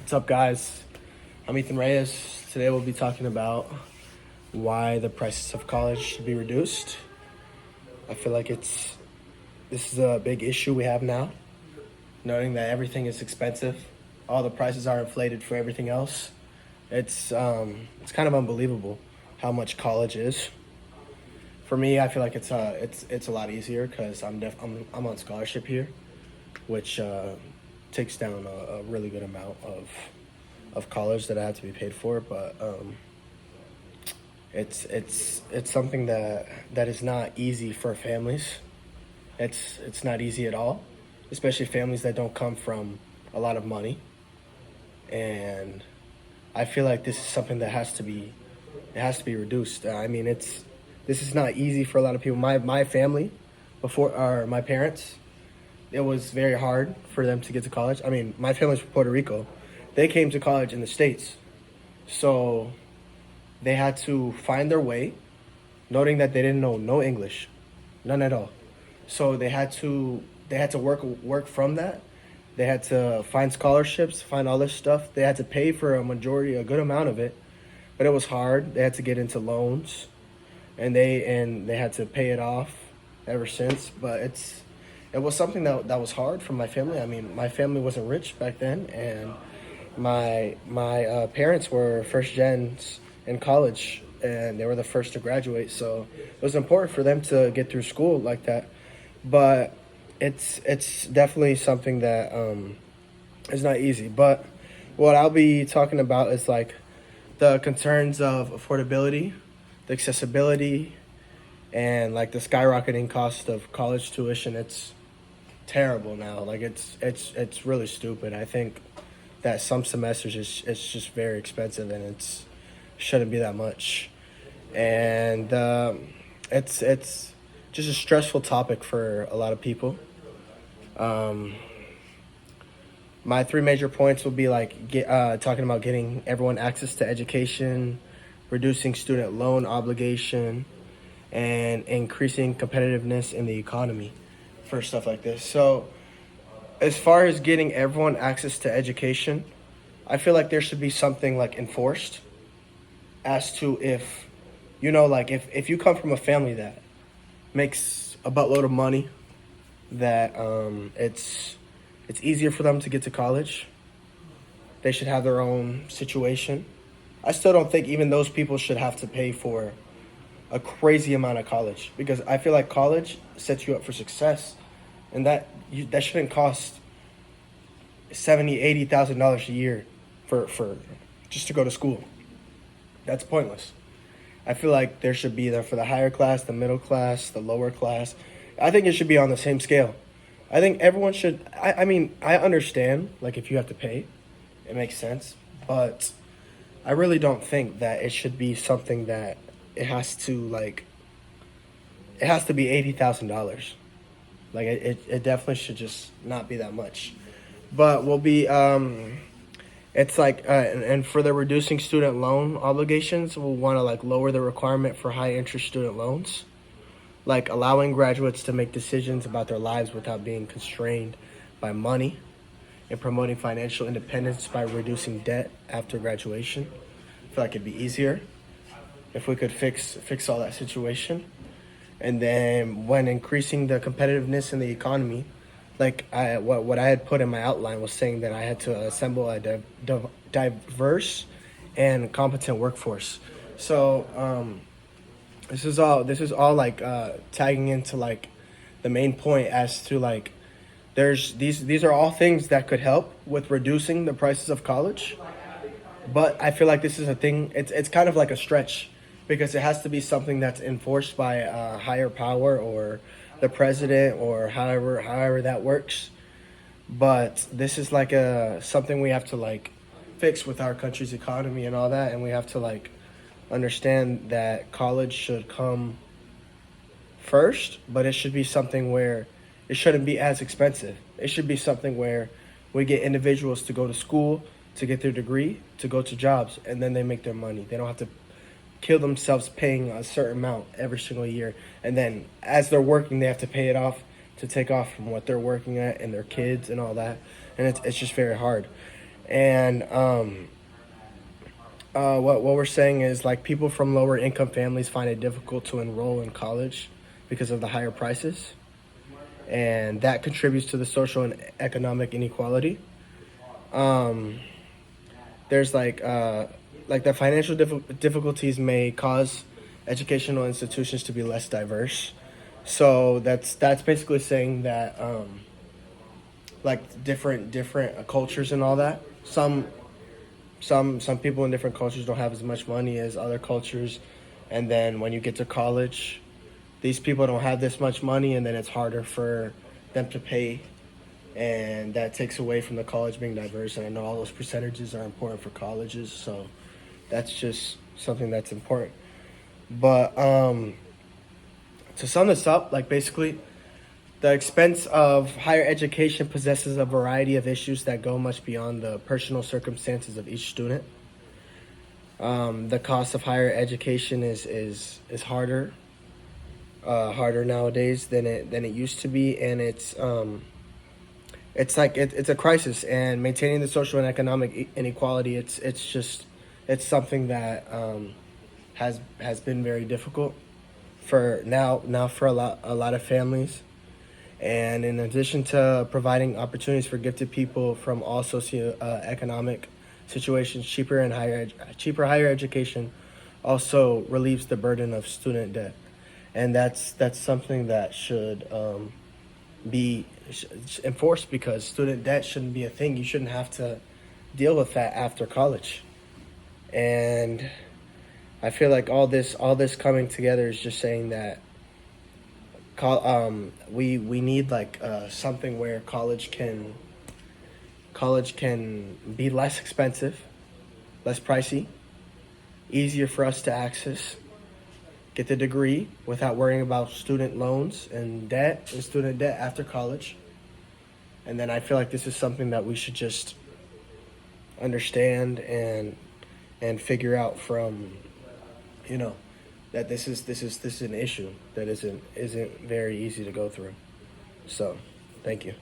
What's up, guys? I'm Ethan Reyes. Today we'll be talking about why the prices of college should be reduced. I feel like this is a big issue we have now, noting that everything is expensive. All the prices are inflated for everything else. It's kind of unbelievable how much college is. For me, I feel like it's a lot easier because I'm on scholarship here, which takes down a really good amount of college that I have to be paid for. But it's something that is not easy for families. It's not easy at all, especially families that don't come from a lot of money. And I feel like this is something that has to be reduced. I mean, this is not easy for a lot of people. My family, my parents, it was very hard for them to get to college. I mean, my family's from Puerto Rico. They came to college in the States. So they had to find their way, noting that they didn't know no English, none at all. So they had to work from that. They had to find scholarships, find all this stuff. They had to pay for a good amount of it, but it was hard. They had to get into loans, and they had to pay it off ever since. But it was something that was hard for my family. I mean, my family wasn't rich back then, and my parents were first gens in college, and they were the first to graduate. So it was important for them to get through school like that. But it's definitely something that is not easy. But what I'll be talking about is like the concerns of affordability, the accessibility, and like the skyrocketing cost of college tuition. It's terrible now. Like it's really stupid. I think that some semesters it's just very expensive, and it shouldn't be that much. And it's just a stressful topic for a lot of people. My three major points will be like talking about getting everyone access to education, reducing student loan obligation, and increasing competitiveness in the economy for stuff like this. So as far as getting everyone access to education, I feel like there should be something like enforced as to if, like if you come from a family that makes a buttload of money, that it's easier for them to get to college. They should have their own situation. I still don't think even those people should have to pay for a crazy amount of college, because I feel like college sets you up for success, and that shouldn't cost $70,000-$80,000 a year for just to go to school. That's pointless. I feel like there should be there for the higher class, the middle class, the lower class. I think it should be on the same scale. I think everyone should. I mean, I understand, like, if you have to pay, it makes sense. But I really don't think that it should be something that it has to be $80,000. Like, it definitely should just not be that much. But we'll be, it's like, and for the reducing student loan obligations, we'll want to, like, lower the requirement for high interest student loans, like allowing graduates to make decisions about their lives without being constrained by money, and promoting financial independence by reducing debt after graduation. I feel like it'd be easier if we could fix all that situation. And then when increasing the competitiveness in the economy, like what I had put in my outline was saying that I had to assemble a diverse and competent workforce. So this is all like tagging into like the main point as to like these are all things that could help with reducing the prices of college. But I feel like this is a thing. It's kind of like a stretch, because it has to be something that's enforced by a higher power or the president or however that works. But this is like something we have to like fix with our country's economy and all that, and we have to like understand that college should come first, but it should be something where it shouldn't be as expensive. It should be something where we get individuals to go to school, to get their degree, to go to jobs, and then they make their money. They don't have to kill themselves paying a certain amount every single year. And then as they're working, they have to pay it off to take off from what they're working at and their kids and all that. And it's just very hard. And what we're saying is like people from lower income families find it difficult to enroll in college because of the higher prices, and that contributes to the social and economic inequality. Um, there's like the financial difficulties may cause educational institutions to be less diverse. So that's basically saying that like different cultures and all that. Some people in different cultures don't have as much money as other cultures, and then when you get to college, these people don't have this much money, and then it's harder for them to pay, and that takes away from the college being diverse. And I know all those percentages are important for colleges, so that's just something that's important. But to sum this up, like basically, the expense of higher education possesses a variety of issues that go much beyond the personal circumstances of each student. The cost of higher education is harder nowadays than it used to be, and it's a crisis. And maintaining the social and economic inequality, it's something that has been very difficult for now for a lot of families. And in addition to providing opportunities for gifted people from all socioeconomic situations, cheaper higher education also relieves the burden of student debt, and that's something that should be enforced, because student debt shouldn't be a thing. You shouldn't have to deal with that after college. And I feel like all this coming together is just saying that we need like something where college can be less expensive, less pricey, easier for us to access, get the degree without worrying about student loans and debt and student debt after college. And then I feel like this is something that we should just understand and figure out from, you know, that this is an issue that isn't very easy to go through. So, thank you.